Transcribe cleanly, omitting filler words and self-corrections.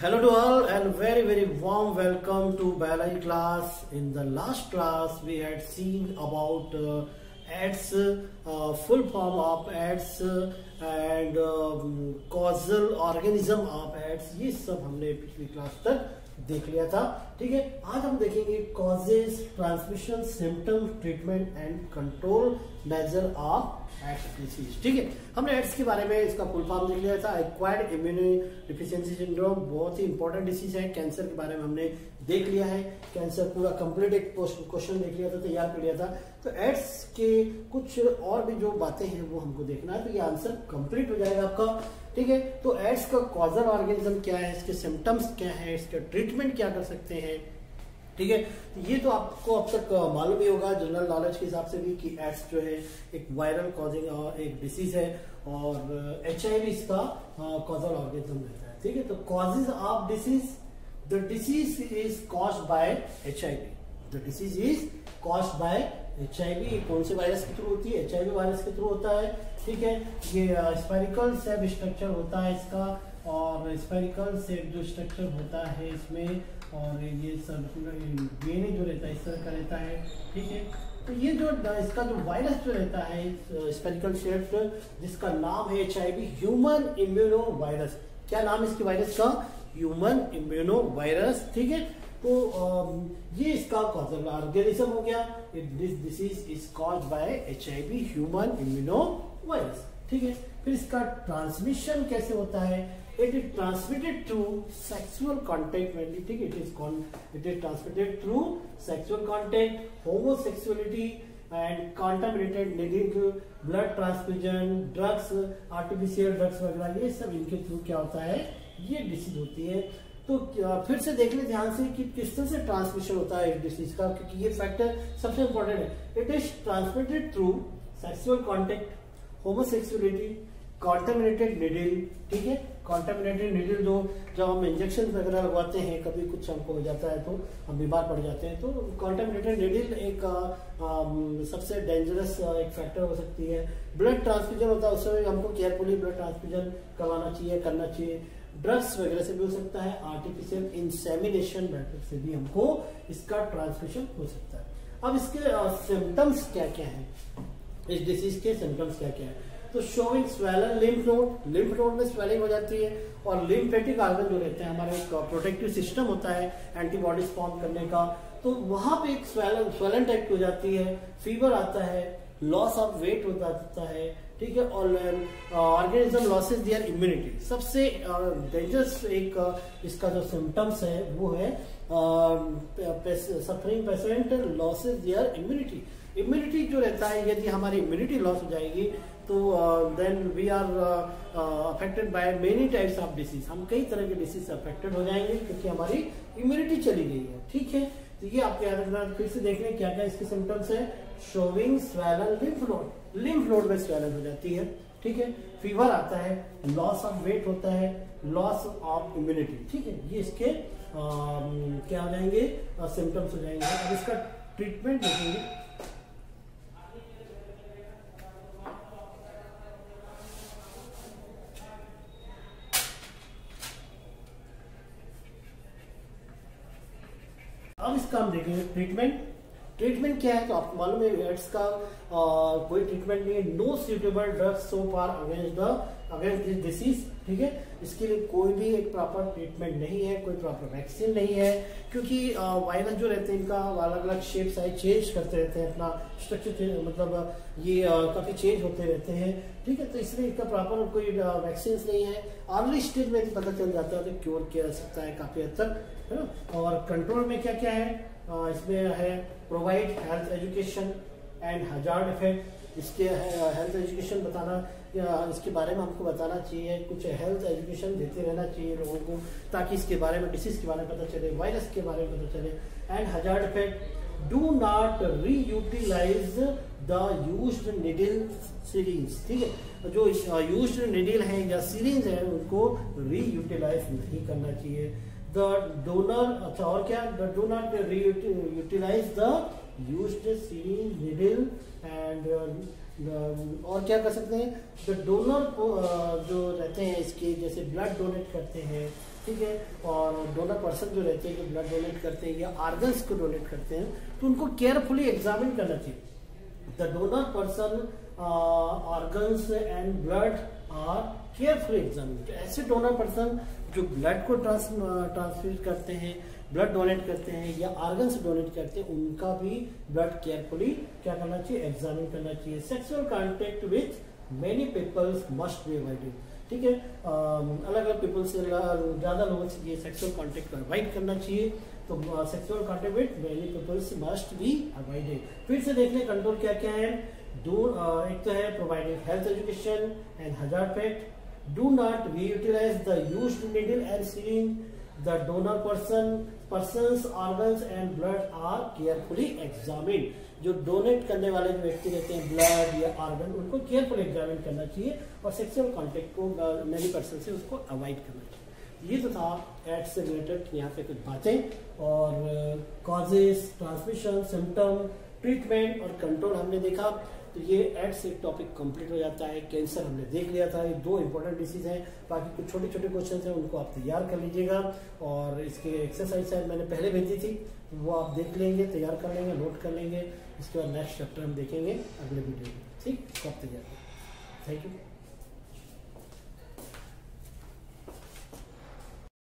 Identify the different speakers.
Speaker 1: Hello to all and very warm welcome to biology class. In the last class we had seen about ads, full form of ads and causal organism of ads. ये सब हमने पिछली class तक देख लिया था. ठीक है, आज हम देखेंगे causes, transmission, symptom, treatment and control measure of AIDS disease. ठीक है, हमने एड्स के बारे में इसका फुल फॉर्म देख लिया था. एक्वायर्ड इम्यूनो डिफिशियंसी सिंड्रोम बहुत ही इंपॉर्टेंट डिसीज है. कैंसर के बारे में हमने देख लिया है. कैंसर पूरा कंप्लीट एक क्वेश्चन देख लिया था, तैयार कर लिया था. तो एड्स के कुछ और भी जो बातें हैं वो हमको देखना है, तो ये आंसर कंप्लीट हो जाएगा आपका. ठीक है, तो एड्स का कॉजल ऑर्गेनिज्म क्या है, इसके सिम्टम्स क्या है, इसका ट्रीटमेंट क्या कर सकते हैं. ठीक है, ये तो आपको अब तक मालूम ही होगा जनरल नॉलेज के हिसाब से भी कि एड्स जो है एक वायरल कॉजिंग एक डिसीज है और HIV इसका कॉजल ऑर्गेनिज्म रहता है. ठीक है, तो causes of disease, the disease is caused by HIV. The disease is caused by HIV. कौन से वायरस के थ्रू होती है? HIV वायरस के थ्रू होता है. ठीक है, ये स्पेरिकल सेप स्ट्रक्चर होता है इसका, और स्पेरिकल सेप जो स्ट्रक्चर होता है इसमें, और ये सब DNA जो रहता है इस तरह का रहता है. ठीक है, तो ये जो इसका जो वायरस जो रहता है स्पेरिकल शेप, जिसका नाम है HIV, ह्यूमन इम्यूनो वायरस. क्या नाम है इसके वायरस का? Human immuno virus. ठीक है, तो ये इसका कॉजल ऑर्गेनिज्म हो गया. This disease is caused by HIV, human immuno virus. ठीक है, फिर इसका ट्रांसमिशन कैसे होता है? It is transmitted through sexual contact mainly. ठीक है, it is transmitted through sexual contact, homosexuality and contaminated needle, blood transfusion, drugs, artificial drugs वगैरह, ये सब इनके थ्रू क्या होता है, ये डिसीज होती है. तो फिर से देख ले ध्यान से कि किस तरह से ट्रांसमिशन होता है इस डिसीज का, क्योंकि ये फैक्टर सबसे इंपॉर्टेंट है. It is transmitted through sexual contact, homosexuality, contaminated needle. ठीक है, कॉन्टामिनेटेड निडल जो जब हम इंजेक्शन वगैरह लगवाते हैं, कभी कुछ हमको हो जाता है तो हम बीमार पड़ जाते हैं, तो कॉन्टामिनेटेड निडल एक सबसे डेंजरस एक फैक्टर हो सकती है. ब्लड ट्रांसफ्यूजन होता है, उस समय हमको केयरफुली ब्लड ट्रांसफ्यूजन करवाना चाहिए, करना चाहिए. ड्रग्स वगैरह से भी हो सकता है. आर्टिफिशियल इंसेमिनेशन मेथड से भी हमको इसका ट्रांसमिशन हो सकता है. अब इसके सिम्टम्स क्या क्या है, इस डिसीज के सिम्टम्स क्या क्या है? तो शोइंग स्वेलन लिम्फ नोड में स्वेलिंग हो जाती है, और लिम्फेटिक ऑर्गन जो रहते हैं हमारे एक प्रोटेक्टिव सिस्टम होता है एंटीबॉडीज फॉर्म करने का, तो वहां पे एक स्वेलन टाइप हो जाती है. फीवर आता है, लॉस ऑफ वेट हो जाता है. ठीक है, और ऑर्गेनिज्म लॉसेज देयर इम्यूनिटी. सबसे डेंजरस एक इसका जो सिम्टम्स है वो है suffering patient loses their immunity. Immunity जो रहता है, यदि हमारी इम्यूनिटी लॉस हो जाएगी तो then we are affected by many types of disease. हम कई तरह के डिसीज से अफेक्टेड हो जाएंगे क्योंकि हमारी इम्यूनिटी चली गई है. ठीक है, तो ये आपको याद रखना. फिर से देख लें क्या क्या इसके सिम्टम्स है. शोविंग स्वेलन लिम्फ नोड में स्वेलन हो जाती है. ठीक है, फीवर आता है, लॉस ऑफ वेट होता है, लॉस ऑफ इम्यूनिटी. ठीक है, ये इसके क्या हो जाएंगे, सिम्टम्स हो जाएंगे. अब इसका ट्रीटमेंट देखेंगे. अब इसका हम देखेंगे ट्रीटमेंट क्या है. तो आपको मालूम है एड्स का कोई ट्रीटमेंट नहीं है. No suitable drugs so far against this disease. ठीक है, इसके लिए कोई भी एक प्रॉपर ट्रीटमेंट नहीं है, कोई प्रॉपर वैक्सीन नहीं है, क्योंकि वायरस जो रहते हैं इनका अलग अलग शेप साइज चेंज करते रहते हैं, अपना स्ट्रक्चर मतलब ये काफी चेंज होते रहते हैं. ठीक है, तो इसलिए इसका प्रॉपर कोई वैक्सीन नहीं है. अर्ली स्टेज में पता चल जाता है तो क्योर किया जा सकता है काफी हद तक, है ना. और कंट्रोल में क्या क्या है, इसमें है provide health education and hazard effect. इसके हेल्थ एजुकेशन बताना, इसके बारे में हमको बताना चाहिए, कुछ हेल्थ एजुकेशन देते रहना चाहिए लोगों को, ताकि इसके बारे में, डिसीज के बारे में पता चले, वायरस के बारे में पता चले. And hazard effect, do not reutilize the used needle syringe. ठीक है, जो यूज्ड निडल है या सीरीज है उनको रीयूटिलाइज नहीं करना चाहिए. द डोनर, अच्छा और क्या, the do not reutilize the used syringe needle and और क्या कर सकते हैं, जो डोनर जो रहते हैं इसके, जैसे ब्लड डोनेट करते हैं, ठीक है, और डोनर पर्सन जो रहते हैं जो ब्लड डोनेट करते हैं या ऑर्गन्स को डोनेट करते हैं, तो उनको केयरफुली एग्जामिन करना चाहिए। The donor person organs and blood are carefully examine. ऐसे डोनर पर्सन जो ब्लड को ट्रांसफ्यूज करते हैं, ब्लड डोनेट करते हैं या ऑर्गन्स डोनेट करते हैं, उनका भी ब्लड केयरफुली क्या करना चाहिए, एग्जामिन करना चाहिए। Sexual contact with many peoples must be avoided, ठीक है, अलग अलग पीपल से, ज्यादा लोगों से ये सेक्सुअल कॉन्टेक्ट अवॉइड करना चाहिए। तो sexual contact with many peoples must be avoided. फिर से देख लें कंट्रोल क्या क्या है। एक तो है providing health education and hazard fact, do not reutilize the used needle and syringe, the donor persons organs and blood are carefully examine. जो डोनेट करने वाले जो व्यक्ति रहते हैं ब्लड या ऑर्गन, उनको केयरफुली एग्जामिन करना चाहिए और सेक्सुअल कॉन्टेक्ट को मेनी पर्सन से उसको अवॉइड करना चाहिए। ये तो था एड्स से रिलेटेड यहाँ पे कुछ बातें, और कॉजेस, ट्रांसमिशन, सिम्टम, ट्रीटमेंट और कंट्रोल हमने देखा। तो ये एड्स से टॉपिक कंप्लीट हो जाता है। कैंसर हमने देख लिया था, ये 2 इंपॉर्टेंट डिसीज हैं। बाकी कुछ छोटे छोटे क्वेश्चन हैं, उनको आप तैयार कर लीजिएगा, और इसके एक्सरसाइज शायद मैंने पहले भेजी थी, वो आप देख लेंगे, तैयार कर लेंगे, नोट कर लेंगे। इसके बाद नेक्स्ट चैप्टर हम देखेंगे अगले वीडियो में, ठीक, कब तैयार। Thank you.